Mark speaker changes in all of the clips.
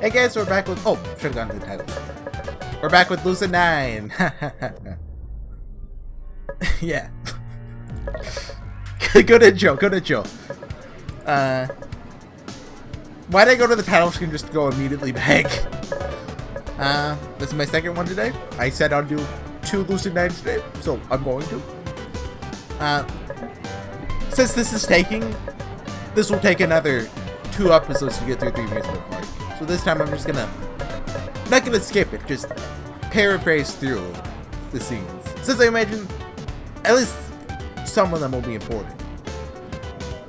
Speaker 1: Hey guys, we're back with... Oh, should've gone to the titles. We're back with Lucid9. Yeah. Good intro, good intro. Why'd I go to the title screen just to go immediately back? This is my second one today. I said I'll do 2 Lucid9s today, so I'm going to. Since this will take another 2 episodes to get through the Amusement part. So this time I'm just not gonna skip it, just paraphrase through the scenes. Since I imagine at least some of them will be important.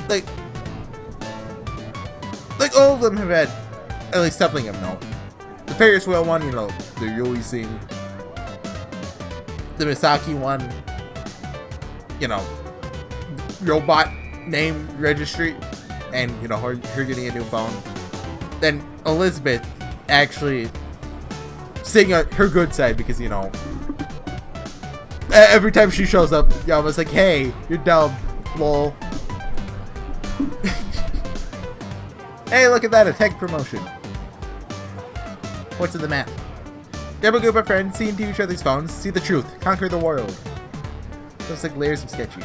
Speaker 1: Like all of them have had at least something of note. The Ferris wheel one, you know, the Yui scene. The Misaki one, you know, robot name registry, and you know her getting a new phone. Then Elizabeth actually seeing her good side, because you know every time she shows up, Yama's like, "Hey, you're dumb, lol." Hey, look at that, a tech promotion. What's in the map? Grab a group of friends, see into each other's phones, see the truth, conquer the world. Looks like layers of sketchy.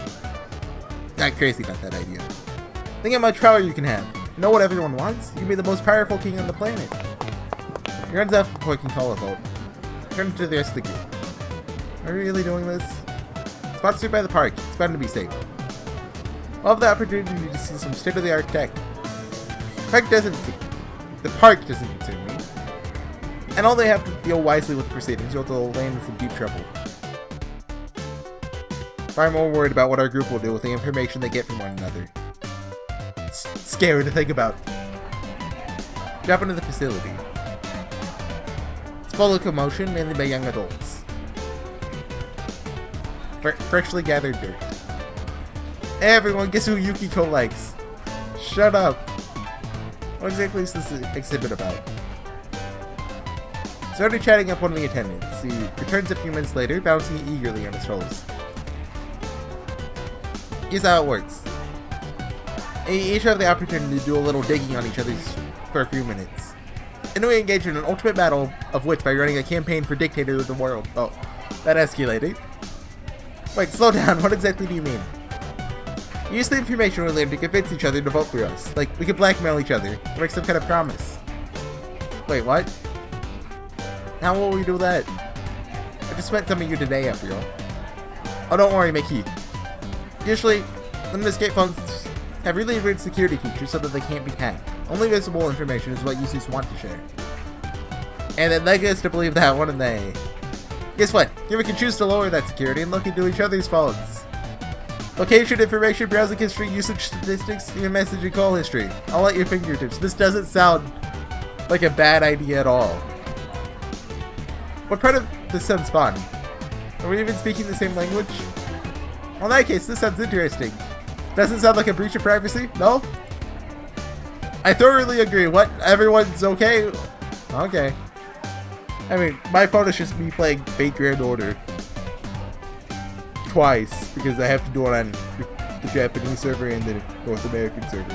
Speaker 1: Not crazy about that idea. Think how much power you can have. Know what everyone wants? You can be the most powerful king on the planet. He runs off before he can call a vote. Turn to the rest of the group. Are we really doing this? Sponsored by the park. It's bound to be safe. I'll have the opportunity to see some state-of-the-art tech. The park doesn't concern me. And all they have to deal wisely with the proceedings, or they'll land in some deep trouble. Far more worried about what our group will do with the information they get from one another. It's scary to think about. Drop into the facility. It's full of commotion, mainly by young adults. Freshly gathered dirt. Everyone, guess who Yukiko likes? Shut up. What exactly is this exhibit about? Started chatting up one of the attendants. He returns a few minutes later, bouncing eagerly on his toes. Here's how it works. Each have the opportunity to do a little digging on each other for a few minutes. And we engage in an ultimate battle of wits by running a campaign for dictator of the world. Oh, that escalated. Wait, slow down. What exactly do you mean? Use the information we learned to convince each other to vote for us. Like, we could blackmail each other, or make some kind of promise. Wait, what? How will we do that? I just met some of you today, after all. Oh, don't worry, Mickey. Usually, limited escape phones have really weird security features so that they can't be hacked. Only visible information is what users want to share. And then they get us to believe that one, and they... Guess what? You can choose to lower that security and look into each other's phones. Location information, browsing history, usage statistics, even message and call history. All at your fingertips. This doesn't sound like a bad idea at all. What part of this sounds fun? Are we even speaking the same language? Well, in that case, this sounds interesting. Doesn't sound like a breach of privacy? No? I thoroughly agree. What? Everyone's okay? Okay. I mean, my phone is just me playing Fate Grand Order. Twice, because I have to do it on the Japanese server and the North American server.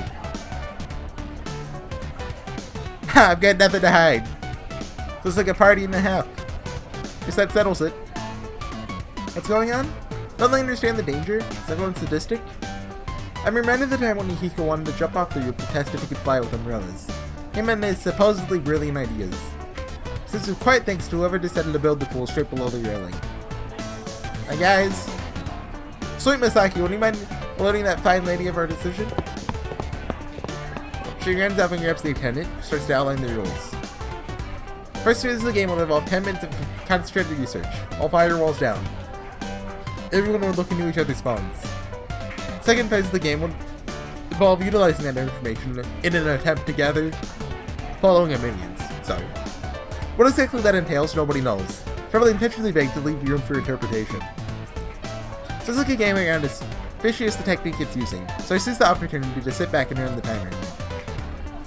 Speaker 1: Ha! I've got nothing to hide. So it's like a party and a half. Guess that settles it. What's going on? Don't they understand the danger? Is everyone sadistic? I'm reminded of the time when Yukiko wanted to jump off the roof to test if he could fly with umbrellas. Him and his supposedly brilliant ideas. This was quite thanks to whoever decided to build the pool straight below the railing. Hey guys. Sweet Misaki, would you mind alerting that fine lady of our decision? She runs up and grabs the attendant, starts to outline the rules. First phase of the game will involve 10 minutes of concentrated research. All firewalls down. Everyone will look into each other's phones. Second phase of the game will involve utilizing that information in an attempt to gather following of minions. Sorry. What exactly that entails, nobody knows. Probably intentionally vague to leave room for interpretation. Suzuki gaming around is fishy as the technique it's using, so I seize the opportunity to sit back and run the timer.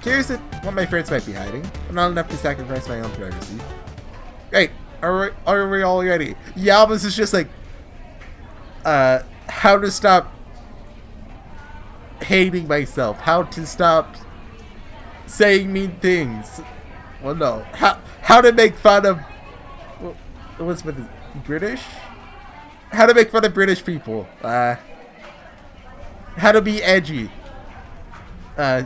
Speaker 1: Curious at what my friends might be hiding, but not enough to sacrifice my own privacy. Great, are we all ready? Yama's is just like, how to stop hating myself, how to stop saying mean things. Well, no. How to make fun of... Elizabeth is British? How to make fun of British people. How to be edgy. How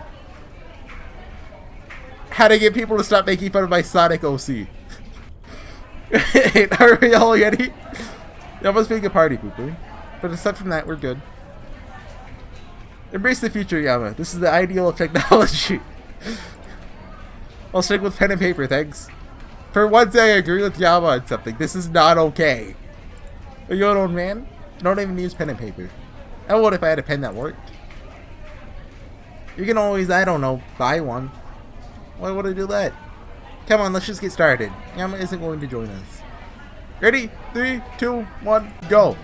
Speaker 1: to get people to stop making fun of my Sonic OC. Are we all ready? You're almost being a party pooper. But aside from that, we're good. Embrace the future, Yama. This is the ideal of technology. I'll stick with pen and paper, thanks. For once I agree with Yama on something. This is not okay. Are you an old man? I don't even use pen and paper. I would if I had a pen that worked. You can always, I don't know, buy one. Why would I do that? Come on, let's just get started. Yama isn't going to join us. Ready? 3, 2, 1, go!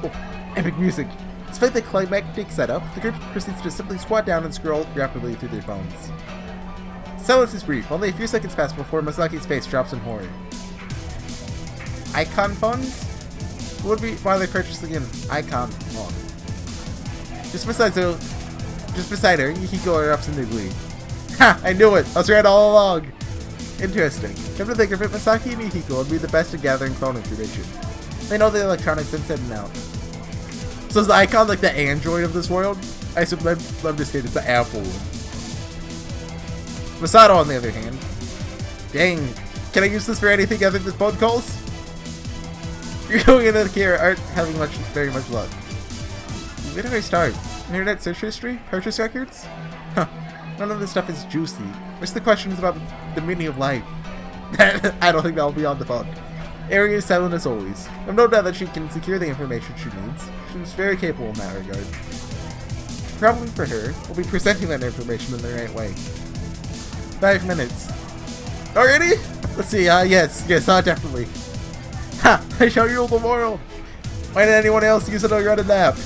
Speaker 1: Oh, epic music. Despite the climactic setup, the group proceeds to simply squat down and scroll rapidly through their phones. Silence is brief. Only a few seconds pass before Masaki's face drops in horror. Icon phones? Who would be bother purchasing an icon phone? Just beside her, Yukiko erupts into glee. Ha! I knew it! I was right all along! Interesting. Come to think of it, Masaki and Yukiko would be the best at gathering phone information. They know the electronics inside and out. So is the icon like the Android of this world? I assume I'm just saying it's the Apple one. Masato, on the other hand. Dang. Can I use this for anything other than phone calls? You're going into the care aren't having very much luck. Where do I start? Internet search history? Purchase records? Huh. None of this stuff is juicy. Just the questions about the meaning of life. I don't think that'll be on the phone. Ari is silent as always. I've no doubt that she can secure the information she needs. She's very capable in that regard. Problem for her will be presenting that information in the right way. 5 minutes. Already? Let's see, yes, definitely. Ha! I shall rule the world! Why did anyone else use it or run a nap?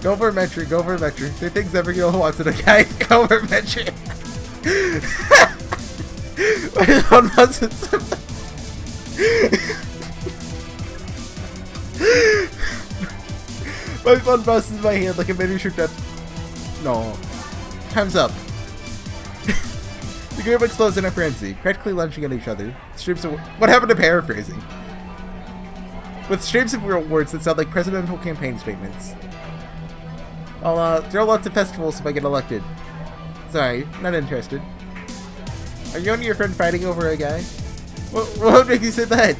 Speaker 1: Go for Metri, go for Metri. Say things every girl wants in a guy. Go for Metri. One wasn't my phone busts in my hand like a miniature death. No. Time's up. The group explodes in a frenzy, practically lunging at each other. Streams of what happened to paraphrasing? With streams of real words that sound like presidential campaign statements. I'll throw lots of festivals if I get elected. Sorry, not interested. Are you and your friend fighting over a guy? What would make you say that?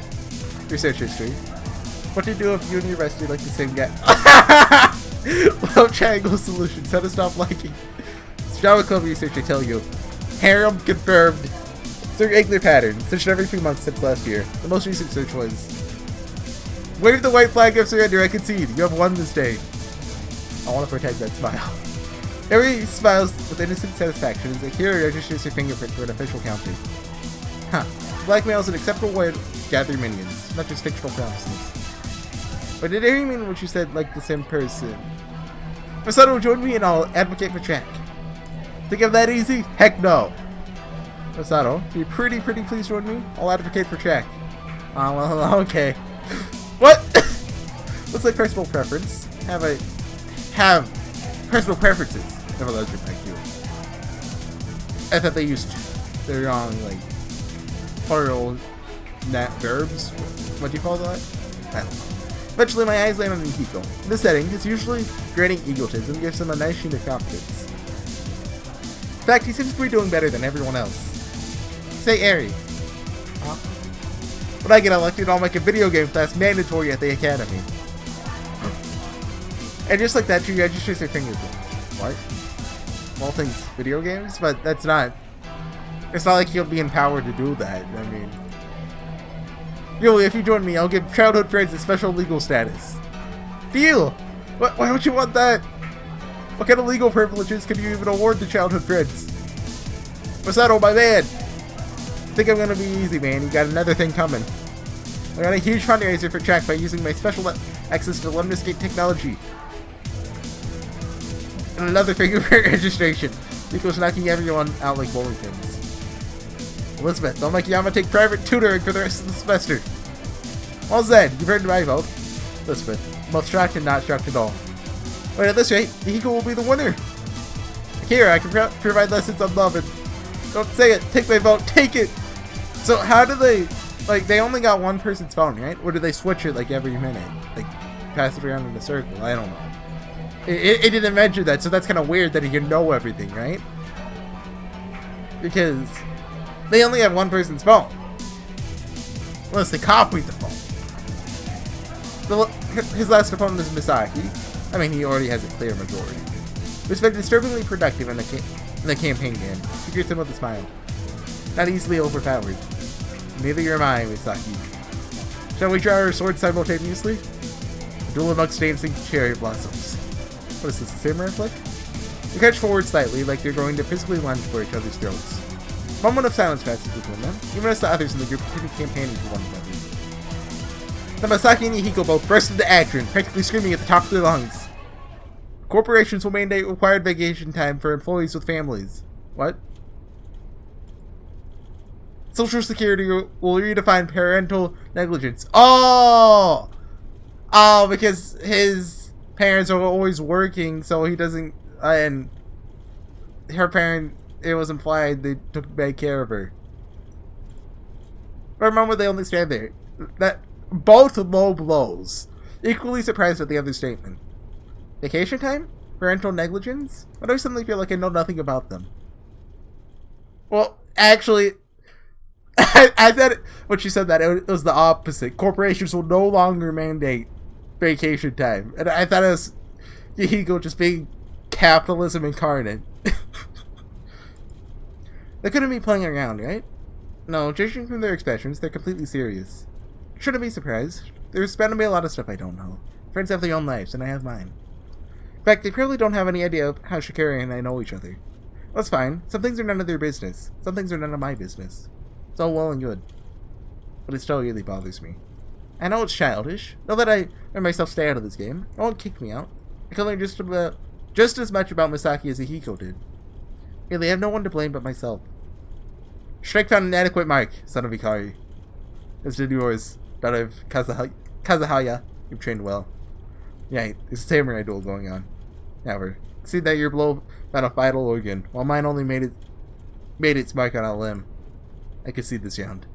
Speaker 1: Research history. What to do if you and your bestie like the same guy? Love triangle solutions. How to stop liking. Java Club research, I tell you. Harem confirmed. Search Egler pattern. Searched every few months since last year. The most recent search was... Wave the white flag of surrender. I concede. You have won this day. I want to protect that smile. Every smiles with innocent satisfaction as Akira registers her fingerprint for an official counter. Huh. Blackmail is an acceptable way to gather minions, not just fictional promises. But did Ari mean what you said, like the same person? Masato, join me and I'll advocate for track. Think of that easy? Heck no. Masato, be pretty please join me? I'll advocate for track. Oh, well, okay. What? Looks like personal preference. Have personal preferences. Never let you back you. I thought they used the wrong, like, plural verbs. What do you call that? I don't know. Eventually, my eyes land on Yukiko. In this setting, it's usually granting egotism gives him a nice sheen of confidence. In fact, he seems to be doing better than everyone else. Say, Ari. Huh? When I get elected, I'll make a video game class mandatory at the academy. And just like that, she registers her fingerprint. What? All things video games? But that's not... It's not like he'll be empowered to do that. I mean... Yo, if you join me, I'll give childhood friends a special legal status. Deal! Why don't you want that? What kind of legal privileges can you even award to childhood friends? Masato, my man! I think I'm gonna be easy, man. You got another thing coming. I got a huge fundraiser for track by using my special access to Alumnus Gate technology. And another fingerprint registration. Equals knocking everyone out like bowling pins. Elizabeth, don't make Yama take private tutoring for the rest of the semester. All said, you've heard my vote. Elizabeth, both shocked and not shocked at all. But at this rate, Yukiko will be the winner. Akira, I can provide lessons on love and Don't say it. Take my vote. Take it. So how do they, like, they only got one person's phone, right? Or do they switch it, like, every minute? Like, pass it around in a circle? I don't know. It didn't mention that, so that's kind of weird that he can know everything, right? Because they only have one person's phone. Unless they copied the phone. His last opponent is Misaki. I mean, he already has a clear majority. He's been disturbingly productive in the campaign game. He greets him with a smile. Not easily overpowered. Neither am I, Misaki. Shall we try our swords simultaneously? Duel amongst dancing cherry blossoms. What is this, a samurai flick? They catch forward slightly, like they're going to physically lunge for each other's throats. A moment of silence passes between them, even as the others in the group continue campaigning for one another. The Misaki and Yahiko both burst into action, practically screaming at the top of their lungs. Corporations will mandate required vacation time for employees with families. What? Social Security will redefine parental negligence. Oh! Oh, because his parents are always working, so he doesn't... and her parent, it was implied they took bad care of her. But remember, they only stand there. That both low blows. Equally surprised at the other statement. Vacation time? Parental negligence? Why do I suddenly feel like I know nothing about them? Well, actually... I thought when she said that, it was the opposite. Corporations will no longer mandate vacation time. And I thought it was Yahiko just being capitalism incarnate. They couldn't be playing around, right? No, judging from their expressions, they're completely serious. Shouldn't be surprised. There's bound to be a lot of stuff I don't know. Friends have their own lives, and I have mine. In fact, they probably don't have any idea of how Shikari and I know each other. That's fine. Some things are none of their business. Some things are none of my business. It's all well and good. But it still really bothers me. I know it's childish. Know that I made myself stay out of this game. No one kicked me out. I can learn just as much about Misaki as Yahiko did. Really, I have no one to blame but myself. Strike found an adequate mark, son of Ikari. As did yours, daughter of Kazuhaya. You've trained well. Yeah, there's a samurai duel going on. However, see that your blow found a vital organ, while mine only made its mark on a limb. I can see the sound.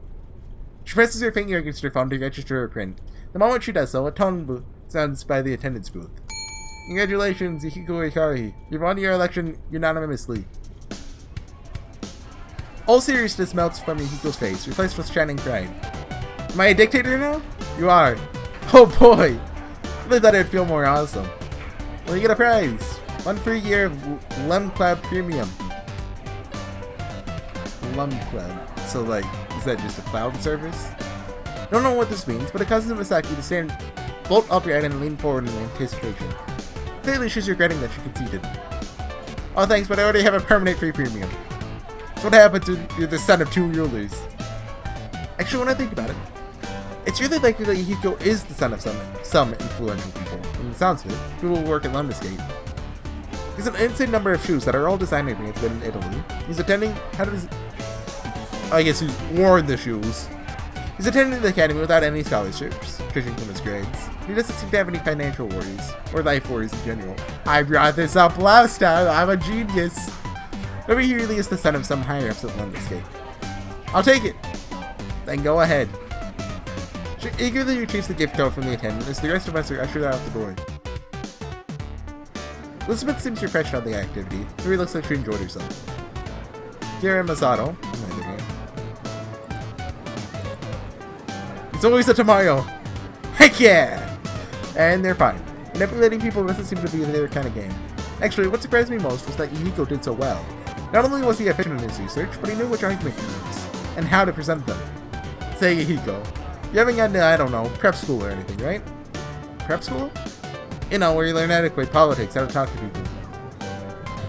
Speaker 1: She presses her finger against her phone to register her print. The moment she does so, a tone sounds by the attendance booth. Congratulations, Yahiko Ikari. You've won your election unanimously. All seriousness melts from Yahiko's face, replaced with shining pride. Am I a dictator now? You are. Oh boy! I really thought I'd feel more awesome. Well, you get a prize. 1 free year of Lemclab Premium. Lemclab. So, like, is that just a cloud service? Don't know what this means, but it causes Misaki to stand bolt upright and lean forward in anticipation. Clearly, she's regretting that she conceded. Oh, thanks, but I already have a permanent free premium. That's what happens when you're the son of 2 rulers. Actually, when I think about it, it's really likely that Yahiko is the son of some influential people. From the sounds of it, people who work at Lemniscape. There's an insane number of shoes that are all designed and made in Italy. He's attending... I guess he's worn the shoes. He's attending the academy without any scholarships, judging from his grades. He doesn't seem to have any financial worries, or life worries in general. I brought this up last time, I'm a genius. Maybe he really is the son of some higher-ups at Lemniscape. I'll take it. Then go ahead. She eagerly retrieves the gift card from the attendant as the rest of us are ushered out the door. Elizabeth seems refreshed on the activity, so he looks like she enjoyed herself. Kira and Masato, on the other hand. It's always a tomorrow! Heck yeah! And they're fine. Manipulating people doesn't seem to be their kind of game. Actually, what surprised me most was that Yahiko did so well. Not only was he efficient in his research, but he knew which argument to use, and how to present them. Say Yahiko, you haven't gotten to, I don't know, prep school or anything, right? Prep school? You know, where you learn etiquette, politics, how to talk to people.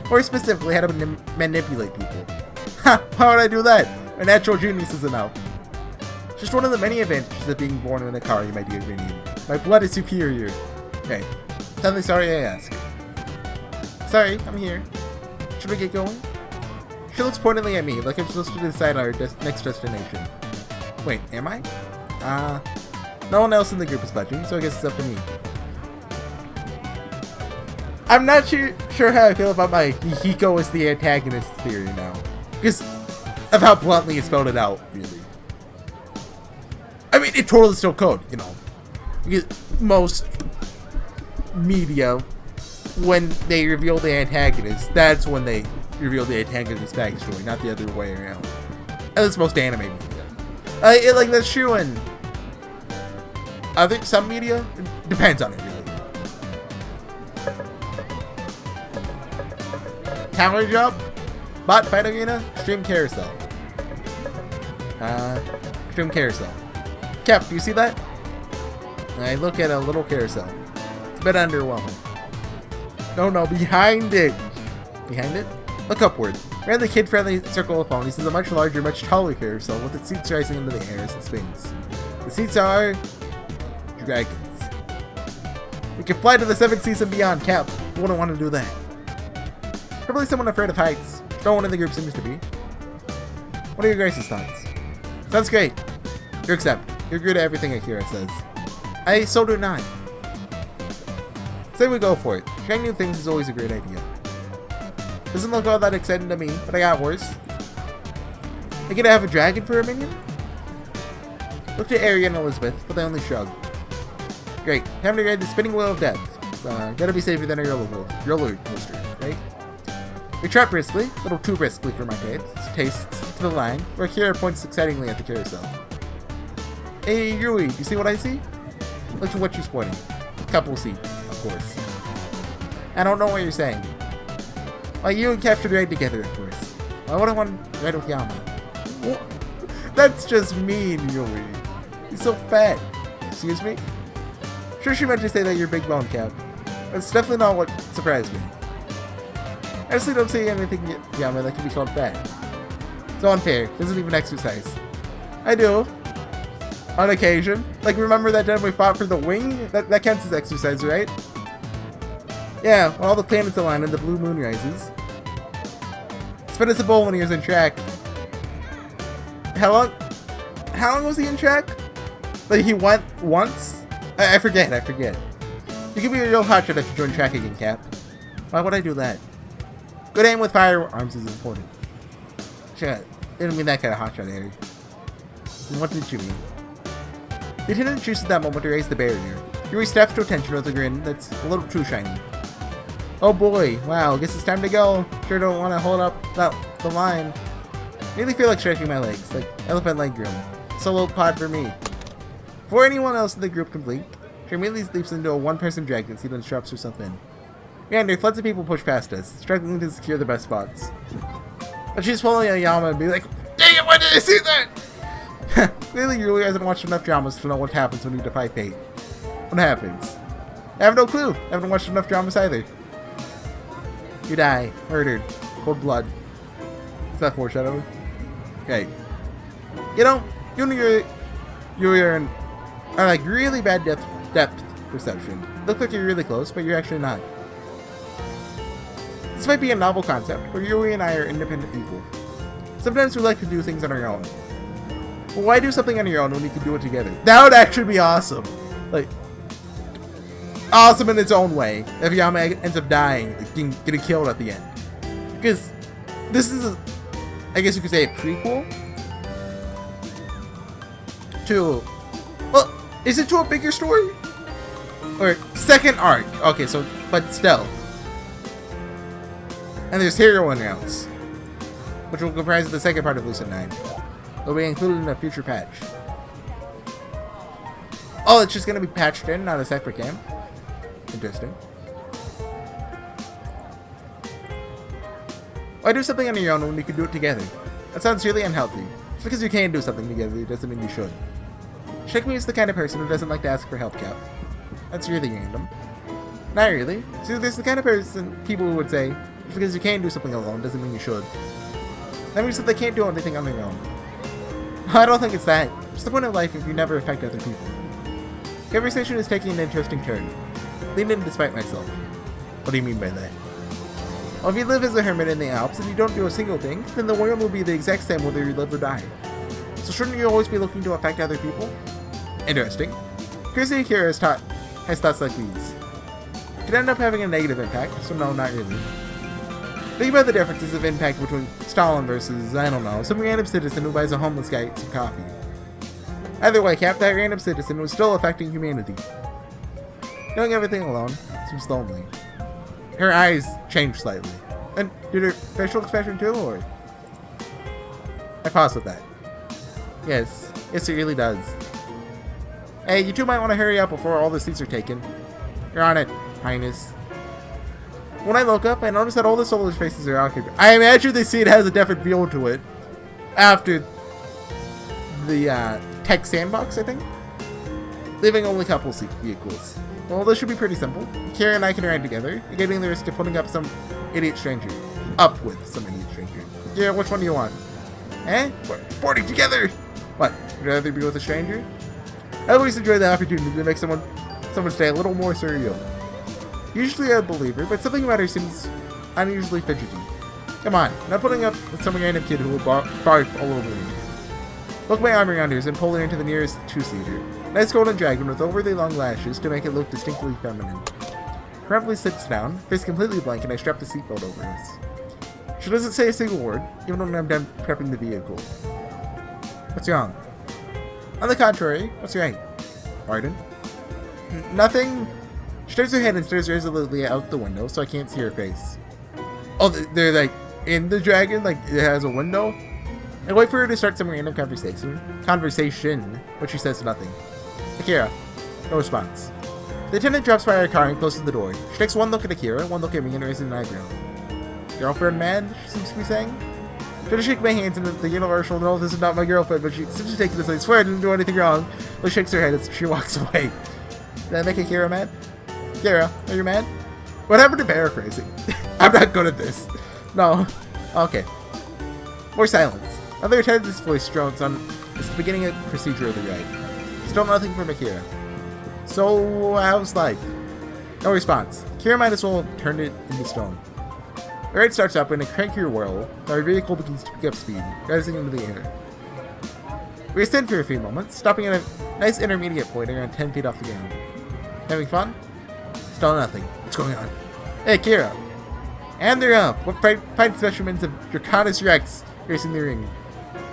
Speaker 1: Or specifically, how to manipulate people. Ha! How would I do that? My natural genius isn't out. Just one of the many advantages of being born in a Ikari, my dear Vinian. My blood is superior. Hey, tell me sorry I asked. Sorry, I'm here. Should we get going? She looks pointedly at me, like I'm supposed to decide our next destination. Wait, am I? No one else in the group is budging, so I guess it's up to me. I'm not sure how I feel about my Yahiko as the antagonist theory now. Because of how bluntly he spelled it out, really. I mean, it totally still could, you know. Because most media, when they reveal the antagonist, that's when they reveal the antagonist's backstory, not the other way around. At least most anime media. Like, that's true in some media. It depends on it, really. Talent job? Bot fight arena? Stream carousel. Stream carousel. Cap, do you see that? I look at a little carousel. It's a bit underwhelming. No, behind it. Behind it? Look upward. Around the kid-friendly circle of ponies is a much larger, much taller carousel with its seats rising into the air as it spins. The seats are dragons. We can fly to the 7th seas and beyond, Cap. Who wouldn't want to do that? Probably someone afraid of heights. No one in the group seems to be. What are your guys' thoughts? Sounds great. You're accept. You're good at everything Akira says. So do not. Say we go for it. Trying new things is always a great idea. Doesn't look all that exciting to me, but I got worse. I get to have a dragon for a minion? Looked at Ari and Elizabeth, but they only shrugged. Great. Time to ride the spinning wheel of death. Gotta be safer than a roller coaster, right? We trot briskly, a little too briskly for my tastes, to the line, where Akira points excitingly at the carousel. Hey, Yui, do you see what I see? Look at what she's pointing. Couple seat, of course. I don't know what you're saying. Well, you and Cap should ride together, of course. I wouldn't want to ride with Yama. That's just mean, Yui. He's so fat. Excuse me? Sure, she meant to say that you're big bone, Cap. That's definitely not what surprised me. I honestly don't see anything Yama that can be called fat. It's unfair. This isn't even exercise. I do. On occasion. Like, remember that time we fought for the wing? That counts as exercise, right? Yeah, when all the planets align and the blue moon rises. Spin as a bowl when he was in track. How long was he in track? Like, he went once? I forget. You can be a real hotshot if you join track again, Cap. Why would I do that? Good aim with firearms is important. Shit, didn't mean that kind of hotshot, Harry. What did you mean? The attendant chooses that moment to raise the barrier. Yuri steps to attention with a grin that's a little too shiny. Oh boy, wow, guess it's time to go. Sure don't want to hold up the line. Really feel like stretching my legs, like elephant leg room. Solo pod for me. Before anyone else in the group can blink, she immediately leaps into a one-person dragon seat and straps herself in. Meander, floods of people push past us, struggling to secure the best spots. But she's pulling a Yama and be like, dang it, why did I see that? Clearly, Yuri hasn't watched enough dramas to know what happens when you defy fate. What happens? I have no clue. I haven't watched enough dramas either. You die. Murdered. Cold blood. Is that foreshadowing? Okay. You know, you and Yuri are like really bad depth perception. Look like you're really close, but you're actually not. This might be a novel concept, but Yuri and I are independent people. Sometimes we like to do things on our own. But why do something on your own when you can do it together? That would actually be awesome. Like, awesome in its own way. If Yama ends up dying, getting killed at the end. Because this is, I guess you could say, a prequel to, well, is it to a bigger story? Or second arc. Okay, so, but still. And there's hero rounds, which will comprise the second part of Lucid9. It'll be included in a future patch. Oh, it's just gonna be patched in, not a separate game. Interesting. Why do something on your own when you can do it together? That sounds really unhealthy. Just because you can do something together doesn't mean you should. Shikmi is the kind of person who doesn't like to ask for help, Cap. That's really random. Not really. See, there's the kind of people who would say, just because you can do something alone doesn't mean you should. That means that they can't do anything on their own. I don't think it's that. What's the point of life if you never affect other people? Conversation is taking an interesting turn. Lean in despite myself. What do you mean by that? Well, if you live as a hermit in the Alps and you don't do a single thing, then the world will be the exact same whether you live or die. So shouldn't you always be looking to affect other people? Interesting. Crazy Akira has thoughts like these. It could end up having a negative impact, so no, not really. Think about the differences of impact between Stalin versus, I don't know, some random citizen who buys a homeless guy some coffee. Either way, Cap, that random citizen was still affecting humanity. Doing everything alone seems lonely. Her eyes changed slightly. And did her facial expression too, or? I paused with that. Yes, it really does. Hey, you two might want to hurry up before all the seats are taken. You're on it, Highness. When I look up, I notice that all the soldiers' faces are occupied. I imagine the seat has a different feel to it after the tech sandbox, I think. Leaving only a couple seat vehicles. Well, this should be pretty simple. Kira and I can ride together, getting the risk of putting up some idiot stranger. Up with some idiot stranger. Kira, which one do you want? Eh? What? Boarding together! What? Would you rather be with a stranger? I always enjoy the opportunity to make someone stay a little more surreal. Usually a believer, but something about her seems unusually fidgety. Come on, not putting up with some random kid who will barf all over me. Look my arm around hers and pull her into the nearest two-seater. Nice golden dragon with overly long lashes to make it look distinctly feminine. Promptly sits down, face completely blank, and I strap the seatbelt over us. She doesn't say a single word, even when I'm done prepping the vehicle. What's wrong? On the contrary, what's right? Pardon? Nothing. She turns her head and stares resolutely out the window, so I can't see her face. Oh, they're like in the dragon, like it has a window. I wait for her to start some random conversation, but she says nothing. Akira, no response. The attendant drops by our car and closes the door. She takes one look at Akira, one look at me, and raises an eyebrow. Girlfriend mad? She seems to be saying. Try to shake my hands in the universal, no, this is not my girlfriend, but she seems to take this. I swear I didn't do anything wrong. She shakes her head as she walks away. Did I make Akira mad? Akira, are you mad? What happened to paraphrasing? I'm not good at this. No. Okay. More silence. Another attendant's voice drones on. It's the beginning of the procedure of the ride. Still nothing from Akira. So, how's life? No response. Akira might as well turn it into stone. The ride starts up in a crankier whirl. Our vehicle begins to pick up speed, rising into the air. We ascend for a few moments, stopping at a nice intermediate point around 10 feet off the ground. Having fun? Still nothing. What's going on? Hey, Akira! And they're up! What fine specimens of Draconis Rex racing the ring?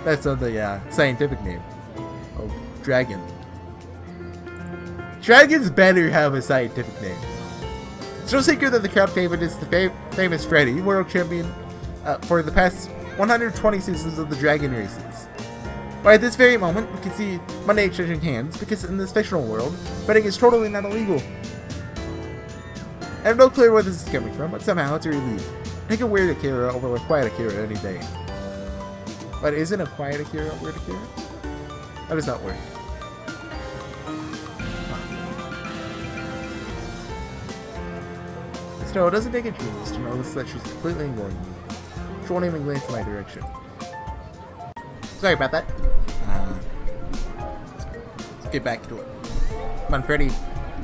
Speaker 1: That's the scientific name. Oh, dragon. Dragons better have a scientific name. It's no secret that the crowd favorite is the famous Freddy, world champion for the past 120 seasons of the dragon races. But at this very moment, we can see Monday exchanging hands, because in this fictional world, betting is totally not illegal. I have no clue where this is coming from, but somehow it's a relief. Take a weird Akira over a quiet Akira any day. But isn't a quiet Akira a weird Akira? How does that work? Still, it doesn't take a genius to notice that she's completely ignoring me. She won't even glance in my direction. Sorry about that. Let's get back to it. Come on, Freddy.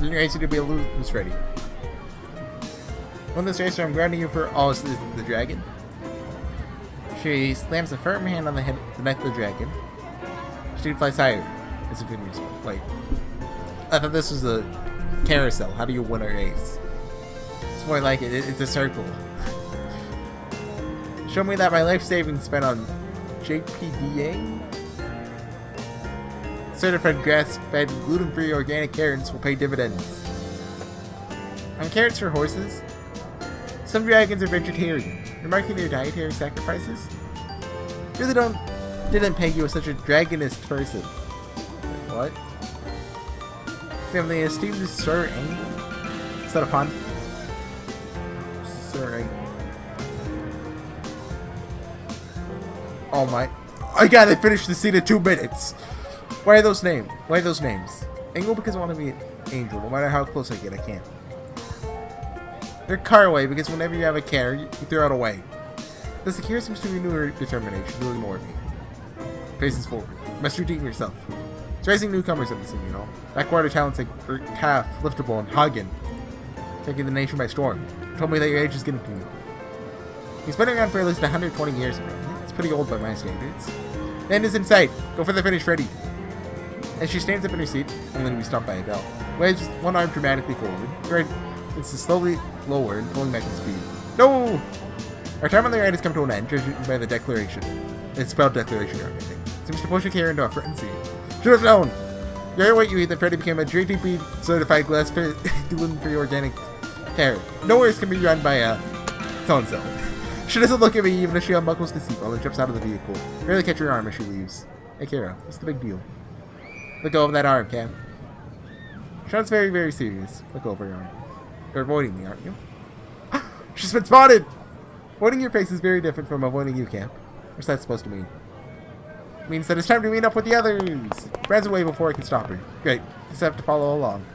Speaker 1: You're racing to be a loose, Freddy. On this racer, I'm grounding you for all the dragon. She slams a firm hand on the neck of the dragon. She flies higher. It's a good news. Wait. I thought this was a carousel. How do you win a race? It's more like it's a circle. Show me that my life savings spent on JPDA? Certified grass-fed, gluten-free organic carrots will pay dividends. On carrots for horses? Some dragons are vegetarian. You're marking their dietary sacrifices? Really didn't peg you as such a dragonist person. Wait, what? Family esteemed Sir Angle? Is that a pun? Sir Angle. Oh my. I gotta finish the scene in 2 minutes! Why are those names? Why are those names? Angle because I want to be an angel. No matter how close I get, I can't. They're caraway because whenever you have a care, you throw it away. The Sakura seems to renew her determination to ignore me. Faces forward. Must redeem yourself. It's raising newcomers in the scene, you know. Backwater talents like Calf, Liftable, and Hagen. Taking the nation by storm. Told me that your age is getting to me. He's been around for at least 120 years apparently. It's pretty old by my standards. The end is in sight. Go for the finish, ready. As she stands up in her seat, only to be stopped by a bell. Waves one arm dramatically forward. Right. It's slowly lower and pulling back in speed. No! Our time on the ride has come to an end, judging by the declaration. It's spelled declaration you're making. Seems to push a carrier into a frenzy. Should have known! You're what you eat that Freddy became a JTP certified glass gluten-free organic carrot. No worries can be run by a so-and-so. She doesn't look at me even as she unbuckles the seatbelt and jumps out of the vehicle. Barely catch her arm as she leaves. Hey Kara, what's the big deal? Let go of that arm, Cam. Sean's very, very serious. Let go of her arm. You're avoiding me, aren't you? She's been spotted! Avoiding your face is very different from avoiding you, Camp. What's that supposed to mean? It means that it's time to meet up with the others! Runs away before I can stop her. Great. Just have to follow along.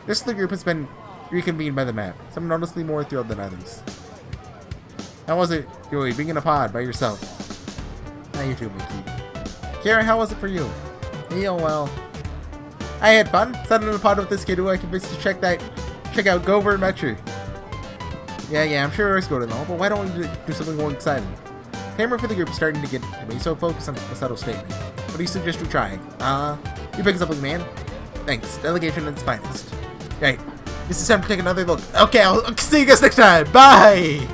Speaker 1: This little group has been reconvened by the map. Some noticeably more thrilled than others. How was it, Joey, being in a pod by yourself? How you too, Mickey. Karen, how was it for you? Me, oh well. I had fun. Sat in a pod with this kid who I convinced to check out Gover Metro. Yeah, I'm sure it's good and all, but why don't we do something more exciting? Camera for the group is starting to get to me, so focus on a subtle statement. What do you suggest we try? You pick something, man. Thanks. Delegation at its finest. Right. This is time to take another look. Okay, I'll see you guys next time. Bye!